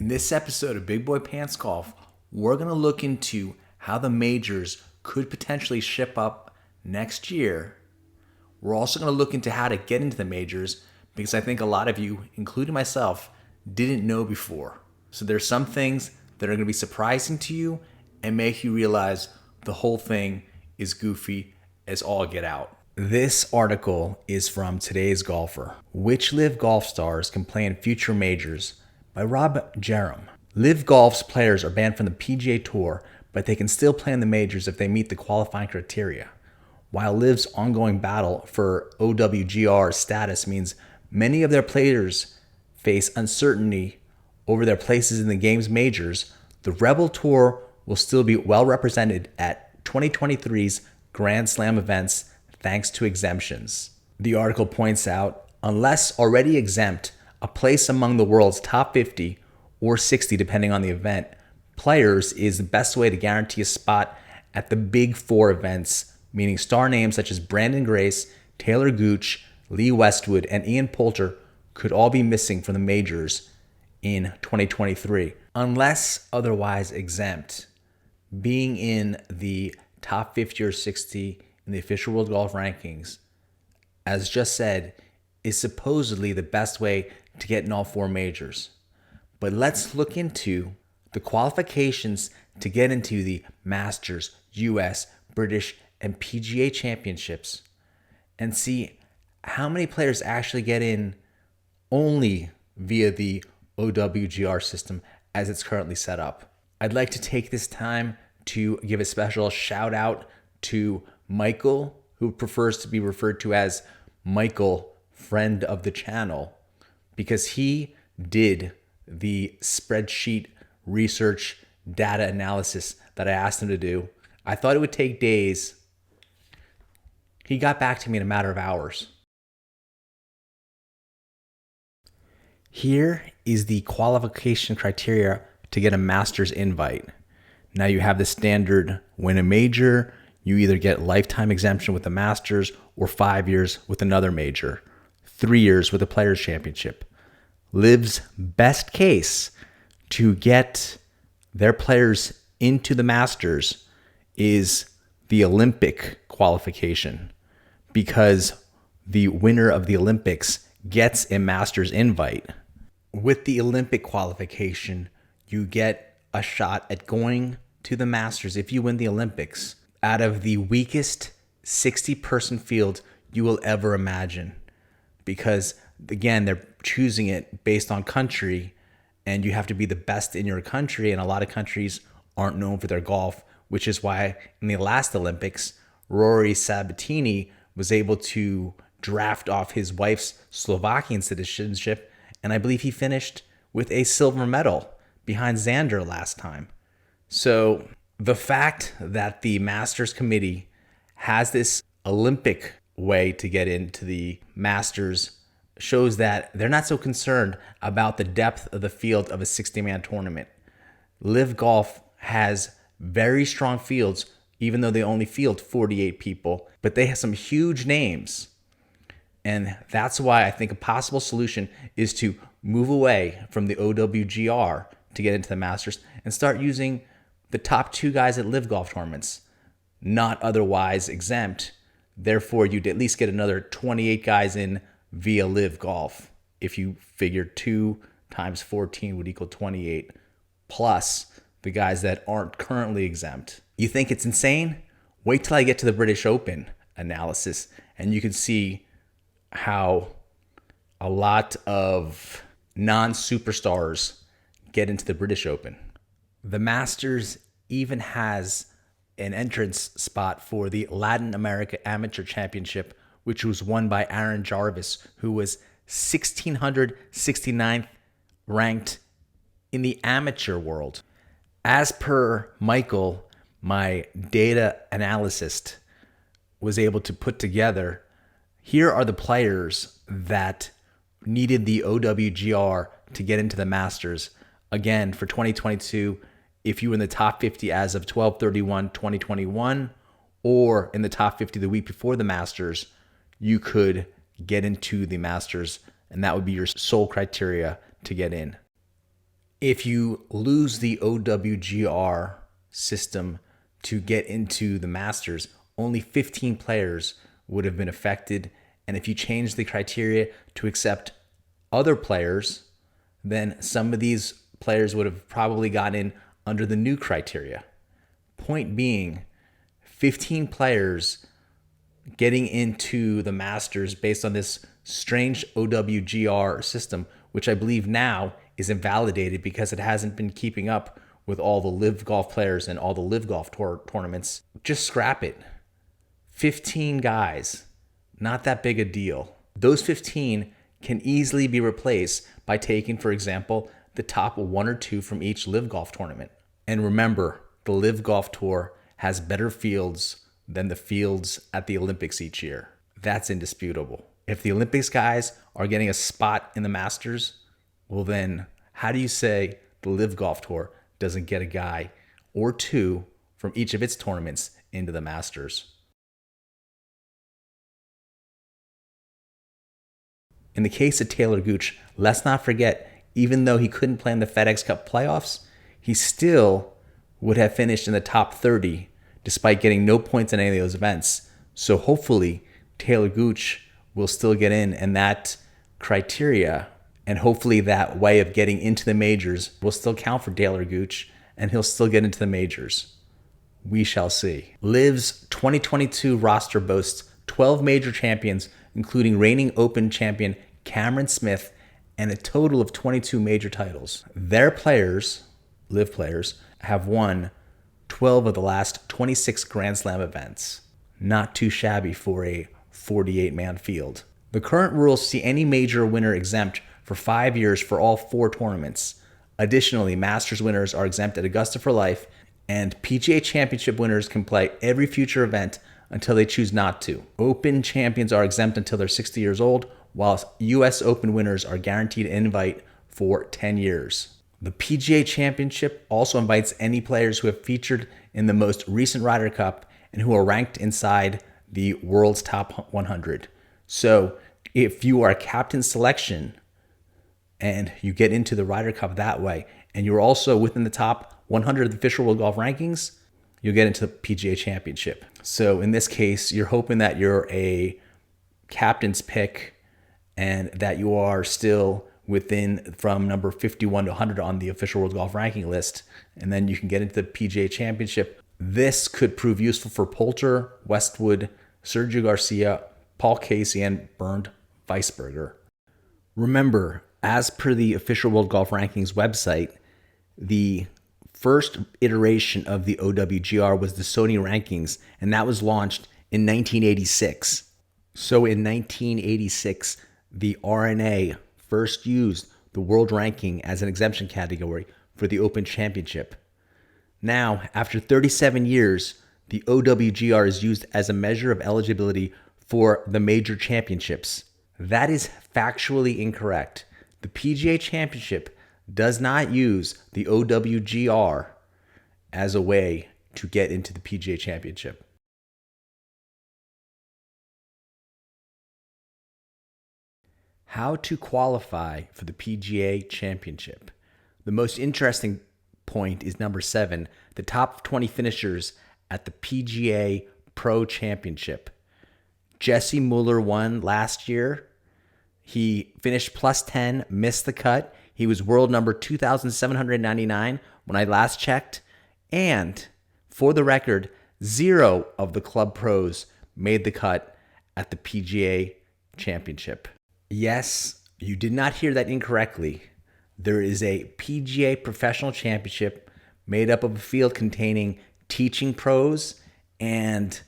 In this episode of Big Boy Pants Golf, we're going to look into how the majors could potentially ship up next year. We're also going to look into how to get into the majors because I think a lot of you, including myself, didn't know before. So there's some things that are going to be surprising to you and make you realize the whole thing is goofy as all get out. This article is from Today's Golfer. Which LIV Golf stars can play in future majors? By Rob Jerem. LIV Golf's players are banned from the PGA Tour, but they can still play in the majors if they meet the qualifying criteria. While LIV's ongoing battle for OWGR status means many of their players face uncertainty over their places in the game's majors, the Rebel Tour will still be well represented at 2023's Grand Slam events thanks to exemptions. The article points out, unless already exempt, a place among the world's top 50 or 60 depending on the event, players is the best way to guarantee a spot at the big four events, meaning star names such as Brandon Grace, Taylor Gooch, Lee Westwood, and Ian Poulter could all be missing from the majors in 2023. Unless otherwise exempt, being in the top 50 or 60 in the official World Golf Rankings, as just said, is supposedly the best way to get in all four majors. But let's look into the qualifications to get into the Masters, US, British, and PGA Championships and see how many players actually get in only via the OWGR system as it's currently set up. I'd like to take this time to give a special shout out to Michael, who prefers to be referred to as Michael, friend of the channel, because he did the spreadsheet research data analysis that I asked him to do. I thought it would take days. He got back to me in a matter of hours. Here is the qualification criteria to get a Masters invite. Now you have the standard win a major, you either get lifetime exemption with the Masters or 5 years with another major, 3 years with the Players Championship. LIV's best case to get their players into the Masters is the Olympic qualification, because the winner of the Olympics gets a Masters invite. With the Olympic qualification, you get a shot at going to the Masters if you win the Olympics out of the weakest 60-person field you will ever imagine. Because, again, they're choosing it based on country, and you have to be the best in your country, and a lot of countries aren't known for their golf, which is why in the last Olympics, Rory Sabatini was able to draft off his wife's Slovakian citizenship, and I believe he finished with a silver medal behind Xander last time. So the fact that the Masters Committee has this Olympic way to get into the Masters shows that they're not so concerned about the depth of the field of a 60-man tournament. LIV Golf has very strong fields, even though they only field 48 people, but they have some huge names. And that's why I think a possible solution is to move away from the OWGR to get into the Masters and start using the top 2 guys at LIV Golf tournaments, not otherwise exempt. Therefore, you'd at least get another 28 guys in via LIV Golf. If you figure 2 times 14 would equal 28, plus the guys that aren't currently exempt. You think it's insane? Wait till I get to the British Open analysis, and you can see how a lot of non-superstars get into the British Open. The Masters even has an entrance spot for the Latin America Amateur Championship, which was won by Aaron Jarvis, who was 1,669th ranked in the amateur world. As per Michael, my data analyst was able to put together, here are the players that needed the OWGR to get into the Masters. Again, for 2022, if you were in the top 50 as of 12/31/2021 or in the top 50 the week before the Masters, you could get into the Masters, and that would be your sole criteria to get in. If you lose the OWGR system to get into the Masters, only 15 players would have been affected. And if you change the criteria to accept other players, then some of these players would have probably gotten in under the new criteria. Point being, 15 players getting into the Masters based on this strange OWGR system, which I believe now is invalidated because it hasn't been keeping up with all the LIV Golf players and all the LIV Golf tournaments. Just scrap it. 15 guys, not that big a deal. Those 15 can easily be replaced by taking, for example, the top 1 or 2 from each LIV Golf tournament. And remember, the LIV Golf Tour has better fields than the fields at the Olympics each year. That's indisputable. If the Olympics guys are getting a spot in the Masters, well then, how do you say the LIV Golf Tour doesn't get a guy or 2 from each of its tournaments into the Masters? In the case of Taylor Gooch, let's not forget, even though he couldn't play in the FedEx Cup playoffs, he still would have finished in the top 30 despite getting no points in any of those events. So hopefully Taylor Gooch will still get in, and that criteria and hopefully that way of getting into the majors will still count for Taylor Gooch, and he'll still get into the majors. We shall see. LIV's 2022 roster boasts 12 major champions, including reigning Open champion Cameron Smith, and a total of 22 major titles. Their players, LIV players, have won 12 of the last 26 Grand Slam events. Not too shabby for a 48-man field. The current rules see any major winner exempt for 5 years for all 4 tournaments. Additionally, Masters winners are exempt at Augusta for life, and PGA Championship winners can play every future event until they choose not to. Open champions are exempt until they're 60 years old, while US Open winners are guaranteed an invite for 10 years. The PGA Championship also invites any players who have featured in the most recent Ryder Cup and who are ranked inside the world's top 100. So if you are a captain selection and you get into the Ryder Cup that way, and you're also within the top 100 of the official World Golf Rankings, you'll get into the PGA Championship. So in this case, you're hoping that you're a captain's pick and that you are still within from number 51 to 100 on the official World Golf Ranking list, and then you can get into the PGA Championship. This could prove useful for Poulter, Westwood, Sergio Garcia, Paul Casey, and Bernd Weisberger. Remember, as per the official World Golf Rankings website, the first iteration of the OWGR was the Sony Rankings, and that was launched in 1986. So in 1986, the RNA first used the world ranking as an exemption category for the Open Championship. Now, after 37 years, the OWGR is used as a measure of eligibility for the major championships. That is factually incorrect. The PGA Championship does not use the OWGR as a way to get into the PGA Championship. How to qualify for the PGA Championship. The most interesting point is number 7, the top 20 finishers at the PGA Pro Championship. Jesse Mueller won last year. He finished plus 10, missed the cut. He was world number 2,799 when I last checked. And for the record, 0 of the club pros made the cut at the PGA Championship. Yes, you did not hear that incorrectly. There is a PGA Professional Championship made up of a field containing teaching pros and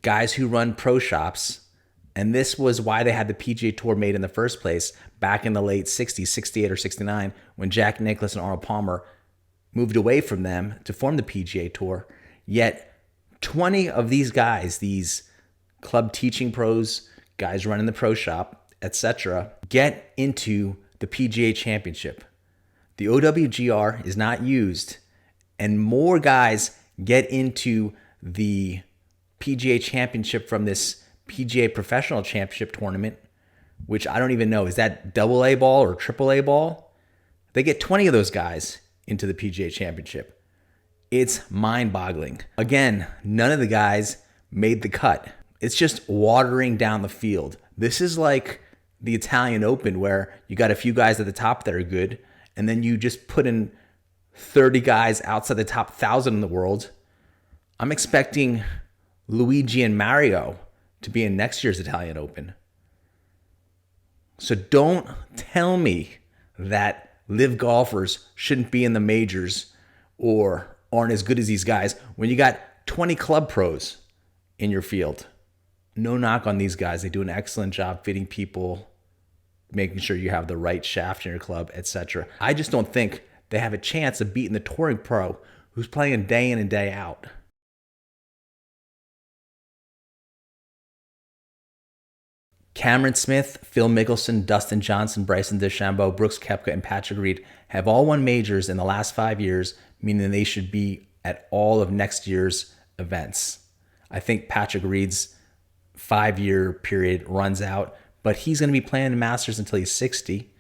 guys who run pro shops. And this was why they had the PGA Tour made in the first place back in the late 60s, 68 or 69, when Jack Nicklaus and Arnold Palmer moved away from them to form the PGA Tour. Yet 20 of these guys, these club teaching pros, guys running the pro shop, etc., get into the PGA Championship. The OWGR is not used, and more guys get into the PGA Championship from this PGA Professional Championship tournament, which I don't even know. Is that AA ball or AAA ball? They get 20 of those guys into the PGA Championship. It's mind-boggling. Again, none of the guys made the cut. It's just watering down the field. This is like the Italian Open where you got a few guys at the top that are good, and then you just put in 30 guys outside the top 1,000 in the world. I'm expecting Luigi and Mario to be in next year's Italian Open. So don't tell me that LIV golfers shouldn't be in the majors or aren't as good as these guys when you got 20 club pros in your field. No knock on these guys. They do an excellent job fitting people, making sure you have the right shaft in your club, etc. I just don't think they have a chance of beating the touring pro who's playing day in and day out. Cameron Smith, Phil Mickelson, Dustin Johnson, Bryson DeChambeau, Brooks Koepka, and Patrick Reed have all won majors in the last 5 years, meaning they should be at all of next year's events. I think Patrick Reed's 5-year period runs out, but he's going to be playing the Masters until he's 60.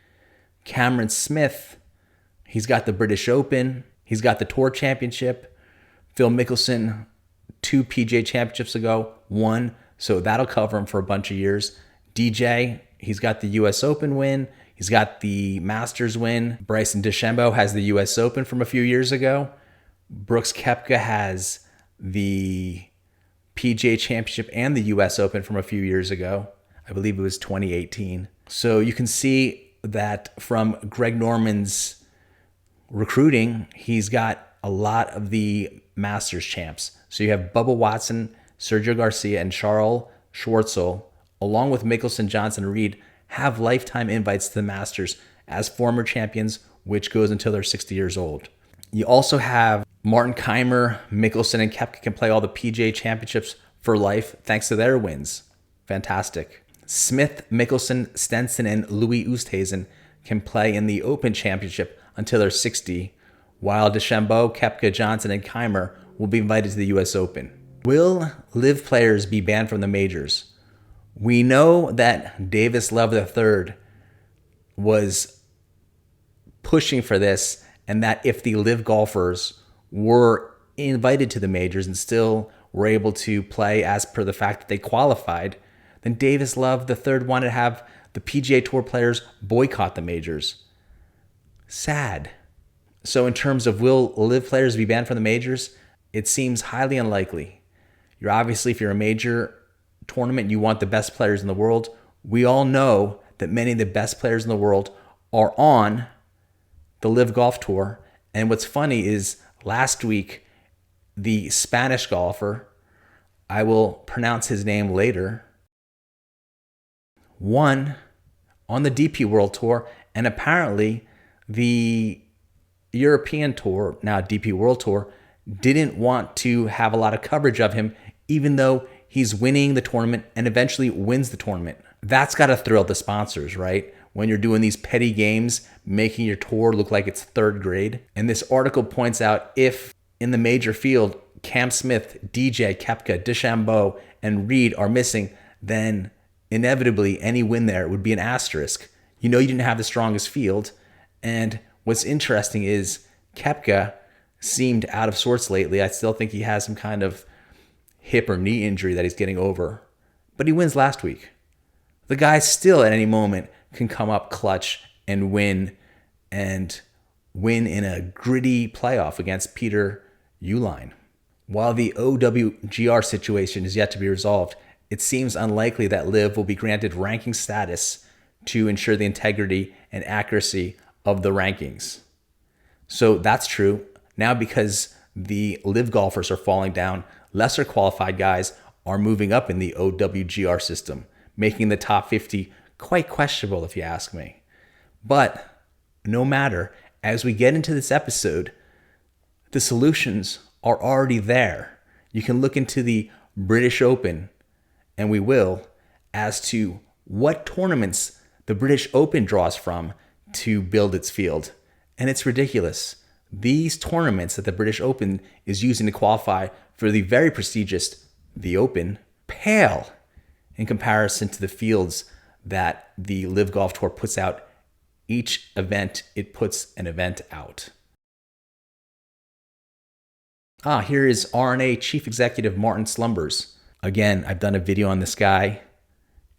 Cameron Smith, he's got the British Open. He's got the Tour Championship. Phil Mickelson, 2 PGA Championships ago, won, so that'll cover him for a bunch of years. DJ, he's got the US Open win. He's got the Masters win. Bryson DeChambeau has the US Open from a few years ago. Brooks Koepka has the PGA Championship and the US Open from a few years ago. I believe it was 2018. So you can see that from Greg Norman's recruiting, he's got a lot of the Masters champs. So you have Bubba Watson, Sergio Garcia, and Charles Schwartzel, along with Mickelson, Johnson, and Reed, have lifetime invites to the Masters as former champions, which goes until they're 60 years old. You also have Martin Keimer, Mickelson, and Koepka can play all the PGA Championships for life thanks to their wins. Fantastic. Smith, Mickelson, Stenson, and Louis Oosthuizen can play in the Open Championship until they're 60, while DeChambeau, Koepka, Johnson, and Keimer will be invited to the US Open. Will LIV players be banned from the majors? We know that Davis Love III was pushing for this, and that if the LIV golfers were invited to the majors and still were able to play as per the fact that they qualified, then Davis Love III wanted to have the PGA Tour players boycott the majors. Sad. So in terms of will LIV players be banned from the majors, it seems highly unlikely. If you're a major tournament, you want the best players in the world. We all know that many of the best players in the world are on the LIV Golf Tour. And what's funny is last week, the Spanish golfer, I will pronounce his name later, won on the DP World Tour. And apparently the European Tour, now DP World Tour, didn't want to have a lot of coverage of him, even though he's winning the tournament and eventually wins the tournament. That's got to thrill the sponsors, right? When you're doing these petty games, making your tour look like it's third grade. And this article points out if in the major field, Cam Smith, DJ, Koepka, DeChambeau, and Reed are missing, then inevitably any win there would be an asterisk. You know you didn't have the strongest field. And what's interesting is Koepka seemed out of sorts lately. I still think he has some kind of hip or knee injury that he's getting over. But he wins last week. The guy still at any moment can come up clutch and win in a gritty playoff against Peter Uihlein. While the OWGR situation is yet to be resolved, it seems unlikely that LIV will be granted ranking status to ensure the integrity and accuracy of the rankings. So that's true. Now because the LIV golfers are falling down, lesser qualified guys are moving up in the OWGR system, making the top 50 quite questionable if you ask me. But no matter, as we get into this episode, the solutions are already there. You can look into the British Open, and we will, as to what tournaments the British Open draws from to build its field. And it's ridiculous. These tournaments that the British Open is using to qualify for the very prestigious the Open pale in comparison to the fields that the LIV Golf Tour puts out each event, it puts an event out. Here is RNA Chief Executive Martin Slumbers. Again, I've done a video on this guy,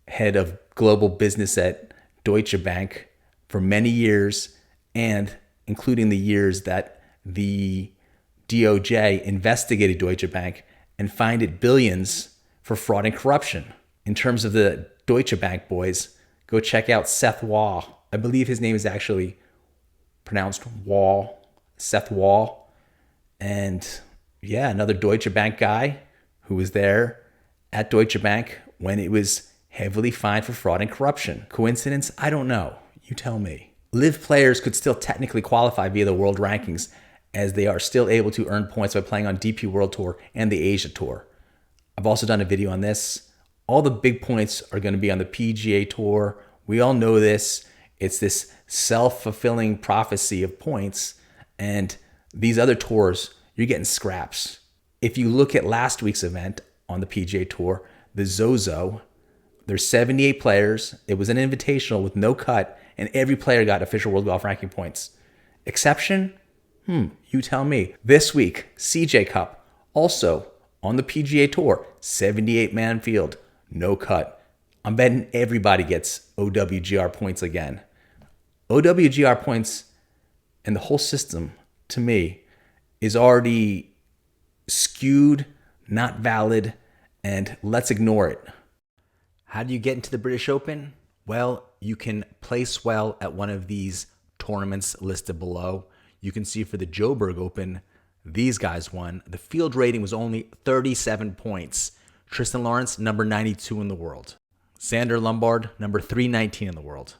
head of global business at Deutsche Bank for many years, and including the years that the DOJ investigated Deutsche Bank and fined it billions for fraud and corruption. In terms of the Deutsche Bank boys, go check out Seth Wall. I believe his name is actually pronounced Wall, Seth Wall. And yeah, another Deutsche Bank guy who was there at Deutsche Bank when it was heavily fined for fraud and corruption. Coincidence? I don't know. You tell me. LIV players could still technically qualify via the world rankings, as they are still able to earn points by playing on DP World Tour and the Asia Tour. I've also done a video on this. All the big points are going to be on the PGA Tour. We all know this. It's this self-fulfilling prophecy of points, and these other tours, you're getting scraps. If you look at last week's event on the PGA Tour, the Zozo, there's 78 players. It was an invitational with no cut, and every player got official World Golf Ranking points. Exception? You tell me. This week, CJ Cup, also on the PGA Tour, 78-man field, no cut. I'm betting everybody gets OWGR points again. OWGR points and the whole system, to me, is already skewed, not valid, and let's ignore it. How do you get into the British Open? Well, you can place well at one of these tournaments listed below. You can see for the Joburg Open, these guys won. The field rating was only 37 points. Tristan Lawrence, number 92 in the world. Xander Lombard, number 319 in the world.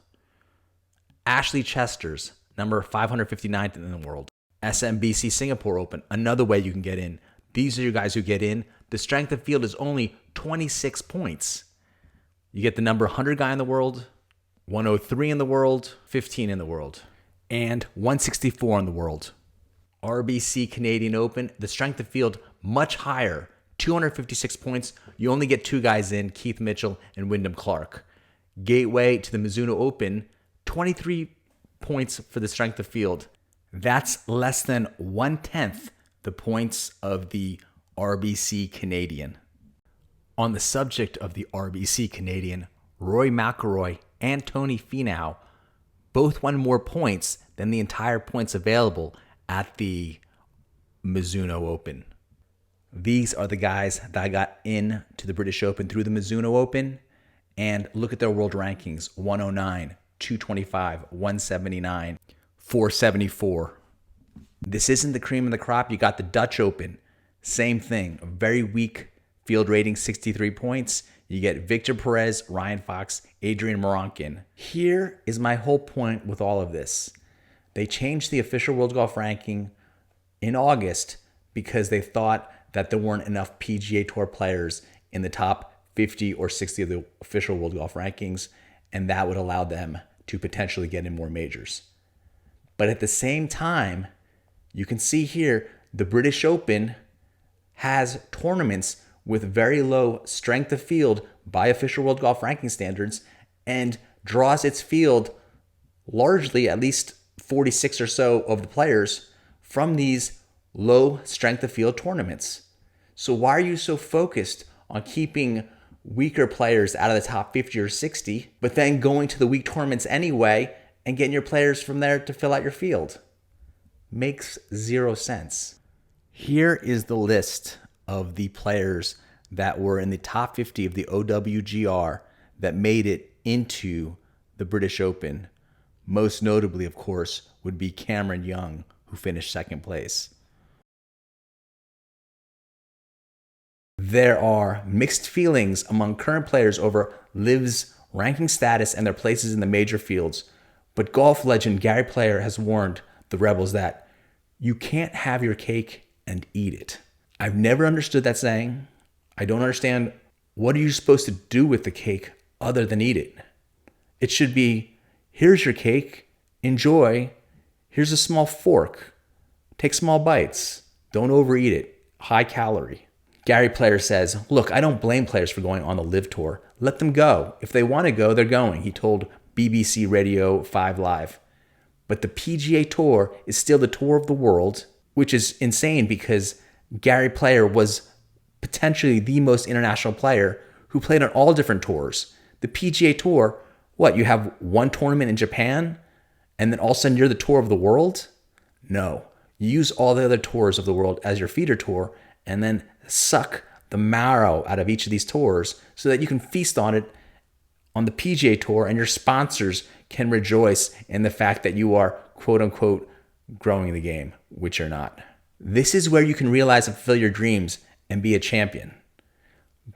Ashley Chester's, number 559th in the world. SMBC Singapore Open, another way you can get in. These are your guys who get in. The strength of field is only 26 points. You get the number 100 guy in the world, 103 in the world, 15 in the world, and 164 in the world. RBC Canadian Open, the strength of field much higher, 256 points. You only get two guys in, Keith Mitchell and Wyndham Clark. Gateway to the Mizuno Open, 23 points for the strength of field. That's less than 1/10 the points of the RBC Canadian. On the subject of the RBC Canadian, Rory McIlroy and Tony Finau both won more points than the entire points available at the Mizuno Open. These are the guys that got in to the British Open through the Mizuno Open, and look at their world rankings: 109, 225, 179, 474. This isn't the cream of the crop. You got the Dutch Open, same thing, a very weak field rating, 63 points. You get Victor Perez, Ryan Fox, Adrian Moronkin. Here is my whole point with all of this. They changed the official World Golf Ranking in August because they thought that there weren't enough PGA Tour players in the top 50 or 60 of the official World Golf Rankings, and that would allow them to potentially get in more majors. But at the same time, you can see here, the British Open has tournaments with very low strength of field by official World Golf Ranking standards and draws its field largely, at least 46 or so of the players, from these low strength of field tournaments. So why are you so focused on keeping weaker players out of the top 50 or 60, but then going to the weak tournaments anyway and getting your players from there to fill out your field? Makes zero sense. Here is the list of the players that were in the top 50 of the OWGR that made it into the British Open. Most notably, of course, would be Cameron Young, who finished second place. There are mixed feelings among current players over LIV's ranking status and their places in the major fields, but golf legend Gary Player has warned the Rebels that you can't have your cake and eat it. I've never understood that saying. I don't understand, what are you supposed to do with the cake other than eat it? It should be, here's your cake, enjoy, here's a small fork, take small bites, don't overeat it, high calorie. Gary Player says, look, I don't blame players for going on the LIV Tour. Let them go. If they want to go, they're going, he told BBC Radio 5 Live. But the PGA Tour is still the tour of the world, which is insane because Gary Player was potentially the most international player who played on all different tours. The PGA Tour, what, you have one tournament in Japan and then all of a sudden you're the tour of the world? No. You use all the other tours of the world as your feeder tour and then suck the marrow out of each of these tours so that you can feast on it on the PGA Tour and your sponsors can rejoice in the fact that you are, quote unquote, growing the game, which you're not. This is where you can realize and fulfill your dreams and be a champion.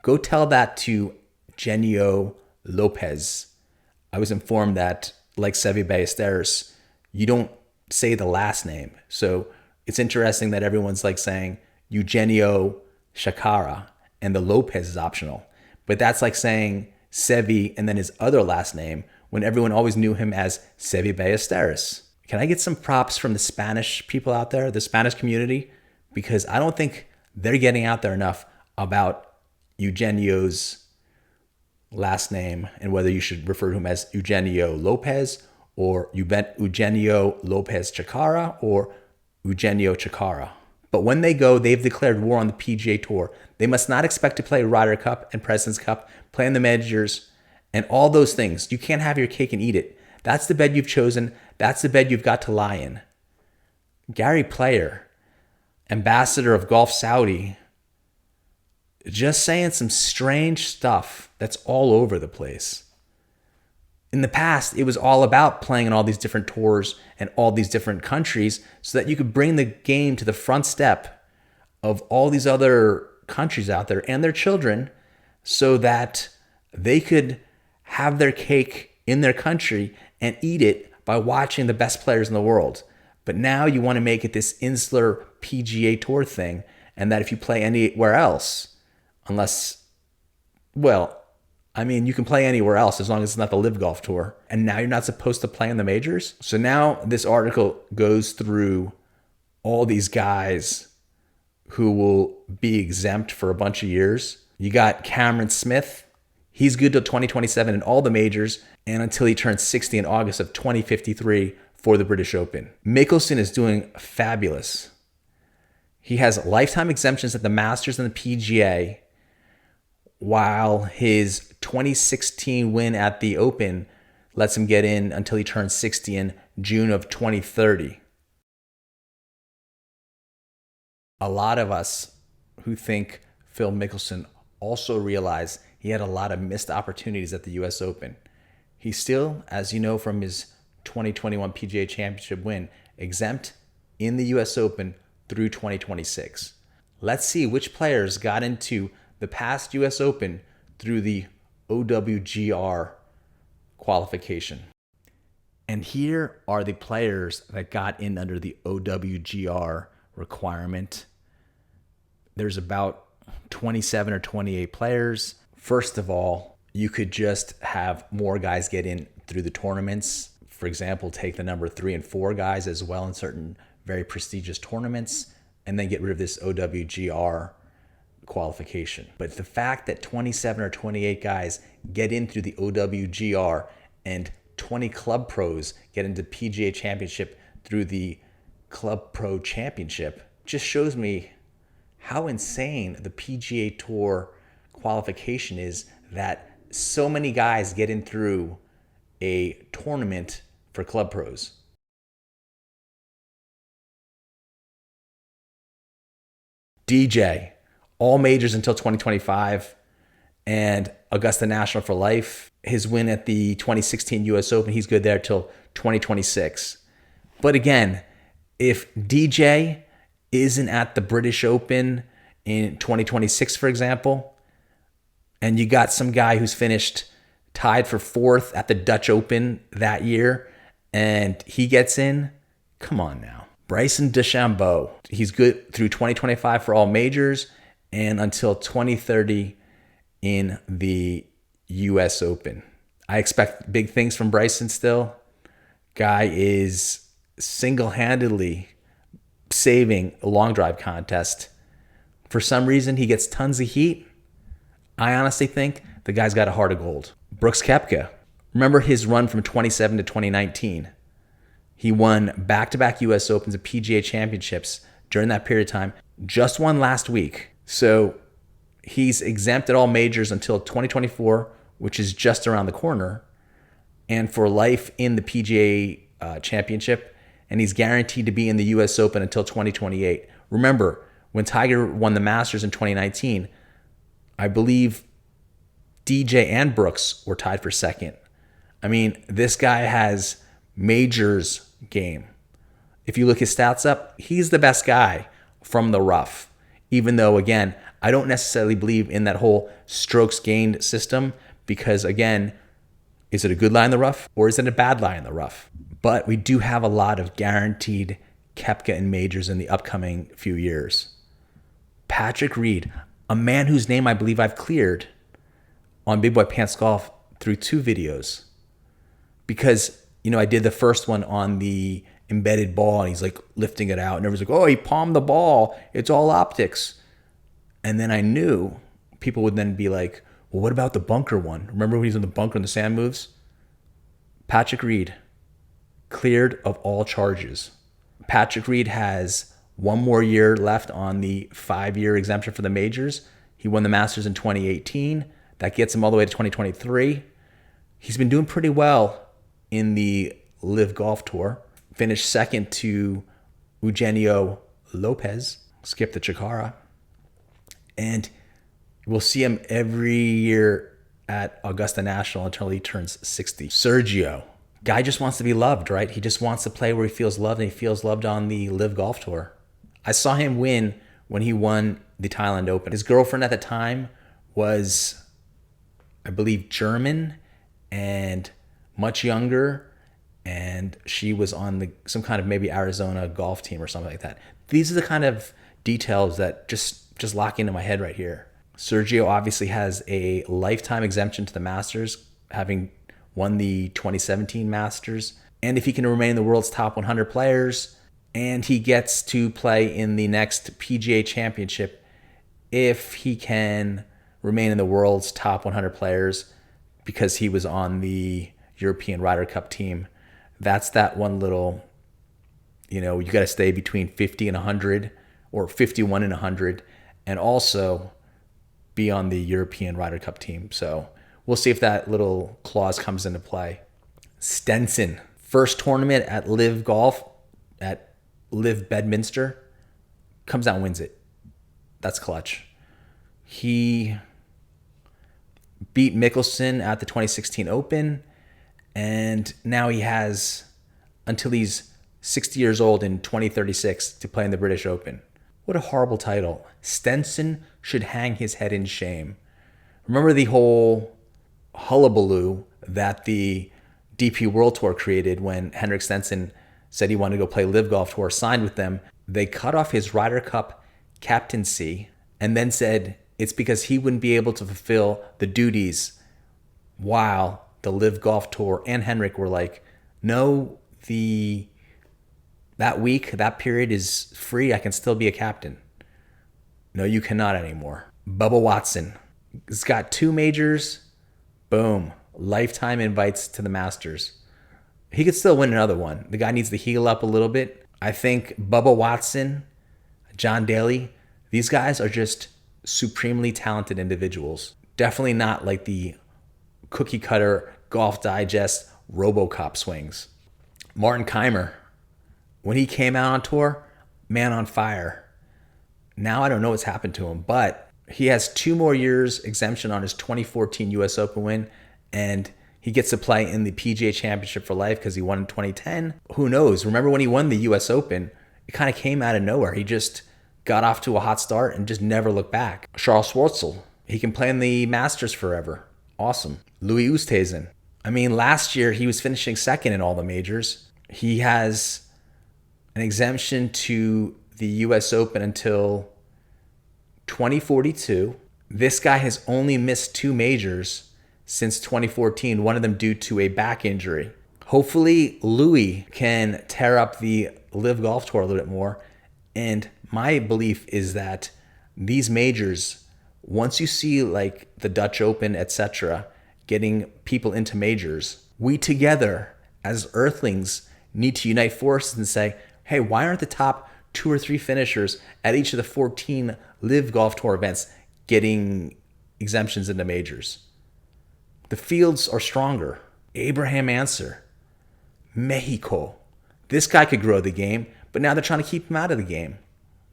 Go tell that to Genio Lopez. I was informed that, like Seve Ballesteros, you don't say the last name. So it's interesting that everyone's like saying Eugenio Chacarra and the Lopez is optional. But that's like saying Seve and then his other last name when everyone always knew him as Seve Ballesteros. Can I get some props from the Spanish people out there, the Spanish community? Because I don't think they're getting out there enough about Eugenio's last name and whether you should refer to him as Eugenio Lopez or Eugenio Lopez Chacarra or Eugenio Chacarra. But when they go, they've declared war on the PGA Tour. They must not expect to play Ryder Cup and President's Cup, play in the majors, and all those things. You can't have your cake and eat it. That's the bed you've chosen. That's the bed you've got to lie in. Gary Player, ambassador of Golf Saudi, just saying some strange stuff that's all over the place. In the past, it was all about playing on all these different tours and all these different countries so that you could bring the game to the front step of all these other countries out there and their children so that they could have their cake in their country and eat it by watching the best players in the world. But now you want to make it this insular PGA Tour thing, and that if you play anywhere else, unless, well, I mean, you can play anywhere else as long as it's not the LIV Golf Tour. And now you're not supposed to play in the majors? So now this article goes through all these guys who will be exempt for a bunch of years. You got Cameron Smith. He's good till 2027 in all the majors and until he turns 60 in August of 2053 for the British Open. Mickelson is doing fabulous. He has lifetime exemptions at the Masters and the PGA, while his 2016 win at the Open lets him get in until he turns 60 in June of 2030. A lot of us who think Phil Mickelson also realize he had a lot of missed opportunities at the US Open. He's still, as you know from his 2021 PGA Championship win, exempt in the US Open through 2026. Let's see which players got into the past US Open through the OWGR qualification. And here are the players that got in under the OWGR requirement. There's about 27 or 28 players. First of all, you could just have more guys get in through the tournaments. For example, take the number 3 and 4 guys as well in certain very prestigious tournaments, and then get rid of this OWGR qualification. But the fact that 27 or 28 guys get in through the OWGR and 20 club pros get into PGA Championship through the Club Pro Championship just shows me how insane the PGA Tour qualification is, that so many guys get in through a tournament for club pros. DJ, all majors until 2025, and Augusta National for life. His win at the 2016 US Open, he's good there till 2026. But again, if DJ isn't at the British Open in 2026, for example, and you got some guy who's finished tied for 4th at the Dutch Open that year, and he gets in, come on now. Bryson DeChambeau, he's good through 2025 for all majors and until 2030 in the US Open. I expect big things from Bryson still. Guy is single-handedly saving a long drive contest. For some reason, he gets tons of heat. I honestly think the guy's got a heart of gold. Brooks Koepka, Remember his run from 27 to 2019. He won back-to-back US Opens and PGA Championships during that period of time. Just won last week. So he's exempted all majors until 2024, which is just around the corner, and for life in the PGA Championship, and he's guaranteed to be in the US Open until 2028. Remember, when Tiger won the Masters in 2019, I believe DJ and Brooks were tied for second. I mean, this guy has majors game. If you look his stats up, he's the best guy from the rough. Even though, again, I don't necessarily believe in that whole strokes gained system because, again, is it a good lie in the rough or is it a bad lie in the rough? But we do have a lot of guaranteed Koepka and majors in the upcoming few years. Patrick Reed, a man whose name I believe I've cleared on Big Boy Pants Golf through 2 videos. Because, I did the first one on the embedded ball and he's like lifting it out and everyone's like, oh, he palmed the ball. It's all optics. And then I knew people would then be like, well, what about the bunker one? Remember when he's in the bunker and the sand moves? Patrick Reed, cleared of all charges. Patrick Reed has 1 more year left on the 5-year exemption for the majors. He won the Masters in 2018. That gets him all the way to 2023. He's been doing pretty well in the LIV Golf Tour. Finished second to Eugenio Lopez, skipped the Chikara. And we'll see him every year at Augusta National until he turns 60. Sergio. Guy just wants to be loved, right? He just wants to play where he feels loved, and he feels loved on the LIV Golf Tour. I saw him win when he won the Thailand Open. His girlfriend at the time was, I believe, German and much younger, and she was on some kind of maybe Arizona golf team or something like that. These are the kind of details that just lock into my head right here. Sergio obviously has a lifetime exemption to the Masters, having won the 2017 Masters. And if he can remain the world's top 100 players, and he gets to play in the next PGA Championship, if he can remain in the world's top 100 players because he was on the European Ryder Cup team, that's that one little, you got to stay between 50 and 100 or 51 and 100, and also be on the European Ryder Cup team. So we'll see if that little clause comes into play. Stenson, first tournament at LIV Golf, at LIV Bedminster, comes out and wins it. That's clutch. He beat Mickelson at the 2016 Open, and now he has until he's 60 years old in 2036 to play in the British Open. What a horrible title. Stenson should hang his head in shame. Remember the whole hullabaloo that the DP World Tour created when Henrik Stenson said he wanted to go play LIV Golf Tour, signed with them. They cut off his Ryder Cup captaincy and then said it's because he wouldn't be able to fulfill the duties, while the LIV Golf Tour and Henrik were like, no, that week, that period is free. I can still be a captain. No, you cannot anymore. Bubba Watson. He's got 2 majors. Boom. Lifetime invites to the Masters. He could still win another one. The guy needs to heal up a little bit. I think Bubba Watson, John Daly, these guys are just supremely talented individuals. Definitely not like the cookie cutter Golf Digest RoboCop swings. Martin Keimer, when he came out on tour, man on fire. Now I don't know what's happened to him, but he has 2 more years exemption on his 2014 US Open win, and he gets to play in the PGA Championship for life because he won in 2010. Who knows? Remember when he won the US Open? It kind of came out of nowhere. He just got off to a hot start and just never looked back. Charles Schwartzel, he can play in the Masters forever. Awesome. Louis Oosthuizen. I mean, last year he was finishing second in all the majors. He has an exemption to the US Open until 2042. This guy has only missed 2 majors since 2014, one of them due to a back injury. Hopefully Louis can tear up the LIV Golf Tour a little bit more. And my belief is that these majors, once you see like the Dutch Open, etc., getting people into majors, We together, as Earthlings, need to unite forces and say, hey, why aren't the top 2 or 3 finishers at each of the 14 LIV Golf Tour events getting exemptions into majors? The fields are stronger. Abraham Answer, Mexico. This guy could grow the game, but now they're trying to keep him out of the game.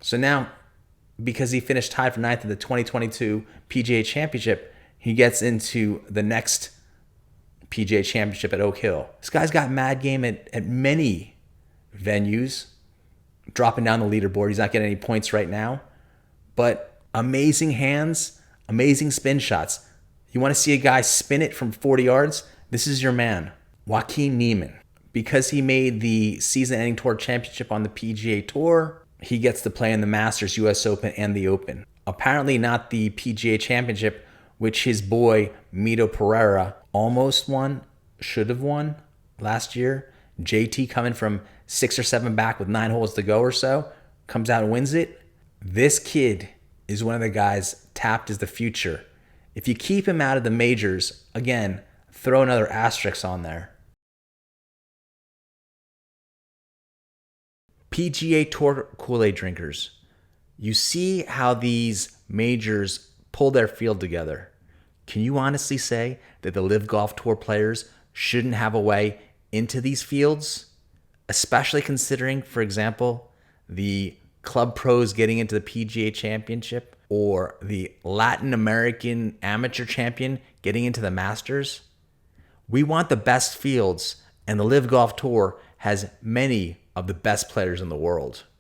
So now, because he finished tied for 9th in the 2022 PGA Championship, he gets into the next PGA Championship at Oak Hill. This guy's got mad game at many venues, dropping down the leaderboard. He's not getting any points right now, but amazing hands, amazing spin shots. You want to see a guy spin it from 40 yards? This is your man, Joaquin Niemann. Because he made the season-ending tour championship on the PGA Tour, he gets to play in the Masters, US Open, and the Open. Apparently not the PGA Championship, which his boy, Mito Pereira, almost won, should have won last year. JT coming from 6 or 7 back with 9 holes to go or so, comes out and wins it. This kid is one of the guys tapped as the future. If you keep him out of the majors, again, throw another asterisk on there. PGA Tour Kool-Aid drinkers, you see how these majors pull their field together. Can you honestly say that the LIV Golf Tour players shouldn't have a way into these fields? Especially considering, for example, the club pros getting into the PGA Championship or the Latin American amateur champion getting into the Masters. We want the best fields, and the LIV Golf Tour has many of the best players in the world.